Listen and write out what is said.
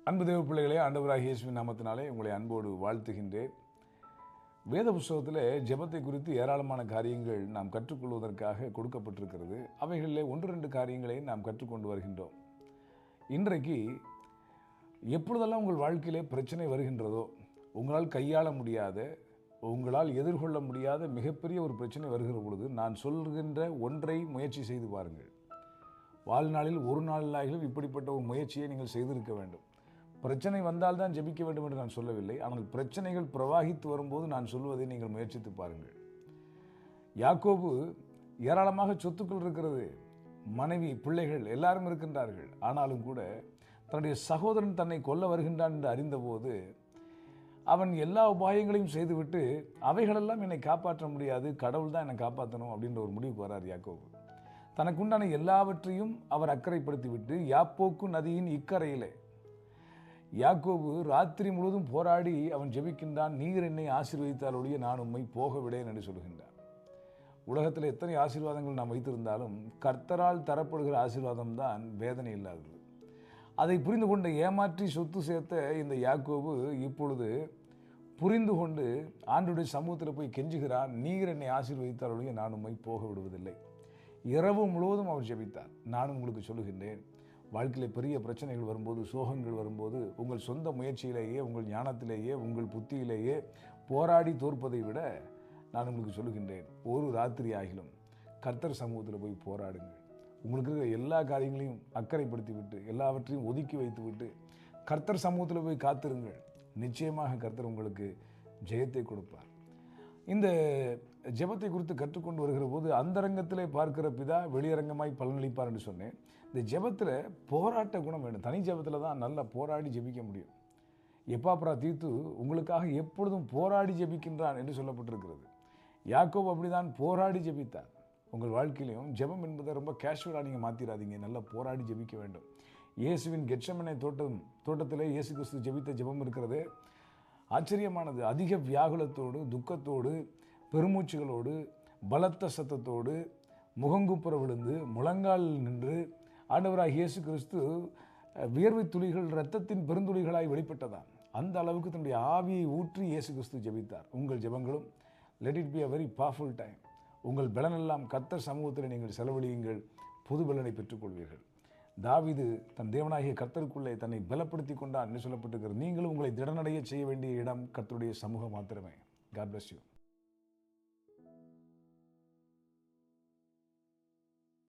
அன்பு தேவ பிள்ளைகளே, ஆண்டவராகிய இயேசுவின் நாமத்தினாலே உங்களை அன்போடு வாழ்த்துகின்றேன். வேத புஸ்தகத்தில் ஜெபத்தை குறித்து ஏராளமான காரியங்கள் நாம் கற்றுக்கொள்வதற்காக கொடுக்கப்பட்டிருக்கிறது. அவைகளில் 1-2 காரியங்களை நாம் கற்றுக்கொண்டு வருகின்றோம். இன்றைக்கு எப்பொழுதெல்லாம் உங்கள் வாழ்க்கையிலே பிரச்சனை வருகின்றதோ, உங்களால் கையாள முடியாத, உங்களால் எதிர்கொள்ள முடியாத மிகப்பெரிய ஒரு பிரச்சனை வருகிற பொழுது நான் சொல்கின்ற ஒன்றை முயற்சி செய்து பாருங்கள். வாழ்நாளில் ஒரு நாளிலாகிலும் இப்படிப்பட்ட ஒரு முயற்சியை நீங்கள் செய்திருக்க வேண்டும். பிரச்சனை வந்தால்தான் ஜெபிக்க வேண்டும் என்று நான் சொல்லவில்லை. ஆனால் பிரச்சனைகள் பிரவாகித்து வரும்போது நான் சொல்வதை நீங்கள் முயற்சித்து பாருங்கள். யாக்கோபு ஏராளமாக சொத்துக்கள் இருக்கிறது, மனைவி பிள்ளைகள் எல்லாரும் இருக்கின்றார்கள். ஆனாலும் கூட தன்னுடைய சகோதரன் தன்னை கொல்ல வருகின்றான் என்று அறிந்தபோது அவன் எல்லா உபாயங்களையும் செய்துவிட்டு அவைகளெல்லாம் என்னை காப்பாற்ற முடியாது, கடவுள் தான் என்னை காப்பாற்றணும் அப்படின்ற ஒரு முடிவுக்கு வரார் யாக்கோபு. தனக்குண்டான எல்லாவற்றையும் அவர் அக்கறைப்படுத்திவிட்டு யாப்போக்கு நதியின் இக்கரையிலே யாக்கோபு ராத்திரி முழுவதும் போராடி அவன் ஜெபிக்கின்றான். நீர் என்னை ஆசீர்வதித்தாலுடைய நான் உம்மை போக விடேன் என்று சொல்கின்றான். உலகத்தில் எத்தனை ஆசீர்வாதங்கள் நாம் வைத்திருந்தாலும் கர்த்தரால் தரப்படுகிற ஆசீர்வாதம் தான் வேதனை இல்லாதது. அதை புரிந்து கொண்டு ஏமாற்றி சொத்து சேர்த்த இந்த யாக்கோபு இப்பொழுது புரிந்து கொண்டு ஆண்டவருடைய சமூகத்தில் போய் கெஞ்சுகிறான். நீர் என்னை ஆசீர்வதித்தாலுடைய நான் உம்மை போக விடுவதில்லை. இரவு முழுவதும் அவர் ஜெபித்தார். நான் உங்களுக்கு சொல்லுகின்றேன், வாழ்க்கையில் பெரிய பிரச்சனைகள் வரும்போது, சோகங்கள் வரும்போது, உங்கள் சொந்த முயற்சியிலேயே, உங்கள் ஞானத்திலேயே, உங்கள் புத்தியிலேயே போராடி தோற்பதை விட நான் உங்களுக்கு சொல்லுகின்றேன், ஒரு ராத்திரி ஆகிலும் கர்த்தர் சமூகத்தில் போய் போராடுங்கள். உங்களுக்கு இருக்கிற எல்லா காரியங்களையும் அக்கறைப்படுத்தி விட்டு, எல்லாவற்றையும் ஒதுக்கி வைத்து விட்டு கர்த்தர் சமூகத்தில் போய் காத்திருங்கள். நிச்சயமாக கர்த்தர் உங்களுக்கு ஜெயத்தை கொடுப்பார். இந்த ஜெபத்தை குறித்து கற்றுக்கொண்டு வருகிற போது அந்தரங்கத்திலே பார்க்கிற பிதா வெளியரங்கமாய் பலனளிப்பார் என்று சொன்னேன். இந்த ஜெபத்தில் போராட்ட குணம் வேண்டும். தனி ஜெபத்தில் தான் நல்லா போராடி ஜெபிக்க முடியும். எப்பாப்ரா தீத்து உங்களுக்காக எப்பொழுதும் போராடி ஜெபிக்கின்றான் என்று சொல்லப்பட்டிருக்கிறது. யாக்கோபு அப்படிதான் போராடி ஜெபித்தார். உங்கள் வாழ்க்கையிலையும் ஜெபம் என்பதை ரொம்ப கேஷுவலாக நீங்கள் மாற்றிடாதீங்க. நல்லா போராடி ஜெபிக்க வேண்டும். இயேசுவின் கெத்செமனே தோட்டத்திலே இயேசு கிறிஸ்து ஜெபித்த ஜெபம் இருக்கிறது ஆச்சரியமானது. அதிக வியாகுலத்தோடு, துக்கத்தோடு, பெருமூச்சுகளோடு, பலத்த சத்தத்தோடு, முகங்குப்புற விழுந்து, முழங்கால் நின்று ஆண்டவராகிய இயேசு கிறிஸ்து வியர்வை துளிகள் இரத்தத்தின் பெருந்துளிகளாய் வெளிப்பட்டதான். அந்த அளவுக்கு தன்னுடைய ஆவியை ஊற்றி இயேசு கிறிஸ்து ஜெபித்தார். உங்கள் ஜெபங்களும் let it be a very powerful time. உங்கள் பலனெல்லாம் கர்த்தர் சமூகத்தில் நீங்கள் செலவழியுங்கள், புது பலனை பெற்றுக்கொள்வீர்கள். தாவீது தன் தேவனாகிய கர்த்தருக்குள்ளே தன்னை பலப்படுத்தி கொண்டான் என்று சொல்லப்பட்டிருக்கிறது. நீங்களும் உங்களை திடனடைய செய்ய வேண்டிய இடம் கர்த்தருடைய சமூகம் மாத்திரமே. God bless you.